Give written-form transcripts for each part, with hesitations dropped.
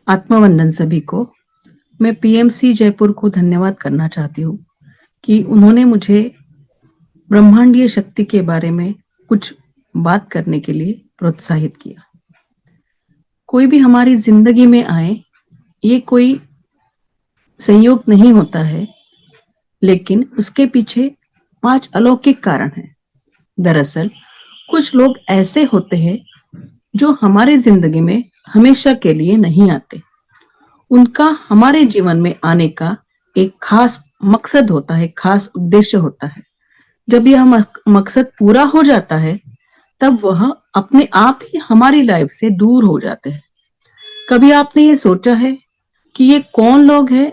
आत्मवंदन सभी को। मैं पीएमसी जयपुर को धन्यवाद करना चाहती हूँ कि उन्होंने मुझे ब्रह्मांडीय शक्ति के बारे में कुछ बात करने के लिए प्रोत्साहित किया। कोई भी हमारी जिंदगी में आए, ये कोई संयोग नहीं होता है, लेकिन उसके पीछे 5 अलौकिक कारण हैं। दरअसल कुछ लोग ऐसे होते हैं जो हमारे जिंदगी में हमेशा के लिए नहीं आते। उनका हमारे जीवन में आने का एक खास मकसद होता है, खास उद्देश्य होता है। जब यह मकसद पूरा हो जाता है, तब वह अपने आप ही हमारी लाइफ से दूर हो जाते हैं। कभी आपने ये सोचा है कि ये कौन लोग हैं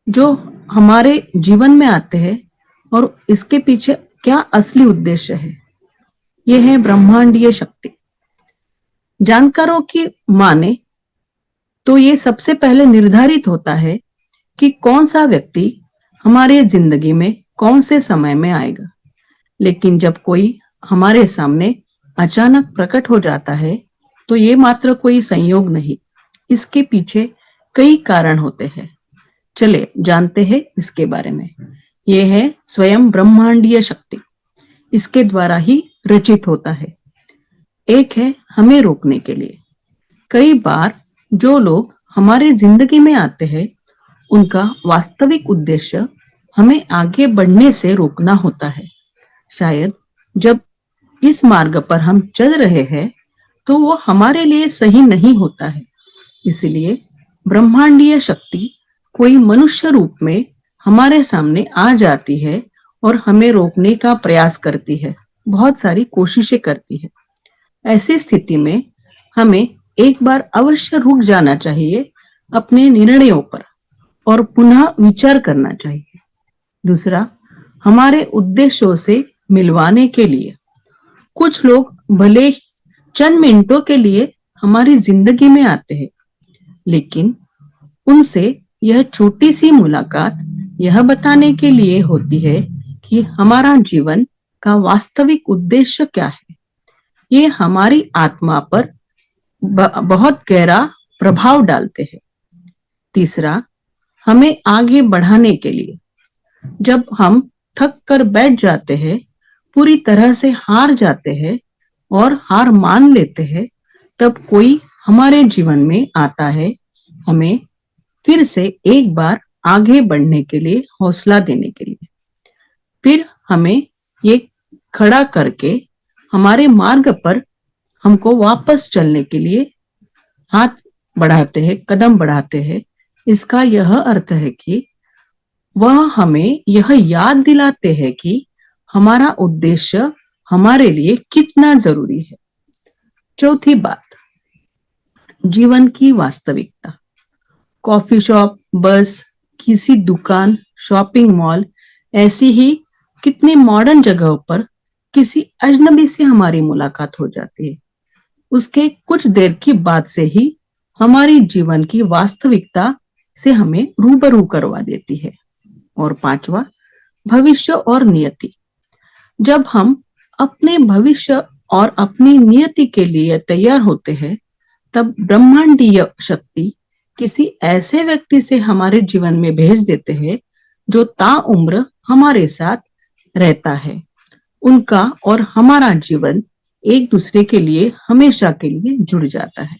जो हमारे जीवन में आते हैं और इसके पीछे क्या असली उद्देश्य है? ये है ब्रह्मांडीय शक्ति। जानकारों की माने तो ये सबसे पहले निर्धारित होता है कि कौन सा व्यक्ति हमारे जिंदगी में कौन से समय में आएगा। लेकिन जब कोई हमारे सामने अचानक प्रकट हो जाता है, तो ये मात्र कोई संयोग नहीं, इसके पीछे कई कारण होते हैं। चले जानते हैं इसके बारे में। ये है स्वयं ब्रह्मांडीय शक्ति, इसके द्वारा ही रचित होता है। एक है हमें रोकने के लिए। कई बार जो लोग हमारे जिंदगी में आते हैं, उनका वास्तविक उद्देश्य हमें आगे बढ़ने से रोकना होता है। शायद जब इस मार्ग पर हम चल रहे हैं, तो वो हमारे लिए सही नहीं होता है। इसलिए ब्रह्मांडीय शक्ति कोई मनुष्य रूप में हमारे सामने आ जाती है और हमें रोकने का प्रयास करती है, बहुत सारी कोशिशें करती है। ऐसी स्थिति में हमें एक बार अवश्य रुक जाना चाहिए अपने निर्णयों पर और पुनः विचार करना चाहिए। दूसरा, हमारे उद्देश्यों से मिलवाने के लिए। कुछ लोग भले ही चंद मिनटों के लिए हमारी जिंदगी में आते हैं, लेकिन उनसे यह छोटी सी मुलाकात यह बताने के लिए होती है कि हमारा जीवन का वास्तविक उद्देश्य क्या है। ये हमारी आत्मा पर बहुत गहरा प्रभाव डालते हैं। तीसरा, हमें आगे बढ़ाने के लिए। जब हम थक कर बैठ जाते हैं, पूरी तरह से हार जाते हैं और हार मान लेते हैं, तब कोई हमारे जीवन में आता है, हमें फिर से एक बार आगे बढ़ने के लिए हौसला देने के लिए। फिर हमें ये खड़ा करके हमारे मार्ग पर हमको वापस चलने के लिए हाथ बढ़ाते हैं, कदम बढ़ाते हैं। इसका यह अर्थ है कि वह हमें यह याद दिलाते हैं कि हमारा उद्देश्य हमारे लिए कितना जरूरी है। चौथी बात, जीवन की वास्तविकता। कॉफी शॉप, बस, किसी दुकान, शॉपिंग मॉल, ऐसी ही कितनी मॉडर्न जगहों पर किसी अजनबी से हमारी मुलाकात हो जाती है। उसके कुछ देर की बात से ही हमारी जीवन की वास्तविकता से हमें रूबरू करवा देती है। और पांचवा, भविष्य और नियति। जब हम अपने भविष्य और अपनी नियति के लिए तैयार होते हैं, तब ब्रह्मांडीय शक्ति किसी ऐसे व्यक्ति से हमारे जीवन में भेज देते हैं जो ताउम्र हमारे साथ रहता है। उनका और हमारा जीवन एक दूसरे के लिए हमेशा के लिए जुड़ जाता है।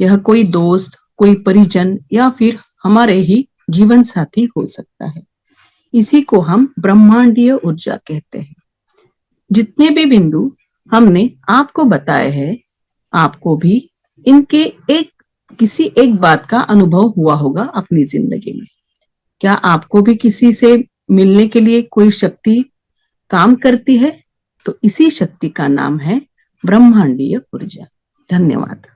यह कोई दोस्त, कोई परिजन या फिर हमारे ही जीवन साथी हो सकता है। इसी को हम ब्रह्मांडीय ऊर्जा कहते हैं। जितने भी बिंदु हमने आपको बताए हैं, आपको भी इनके किसी एक बात का अनुभव हुआ होगा अपनी जिंदगी में। क्या आपको भी किसी से मिलने के लिए कोई शक्ति काम करती है? तो इसी शक्ति का नाम है ब्रह्मांडीय ऊर्जा। धन्यवाद।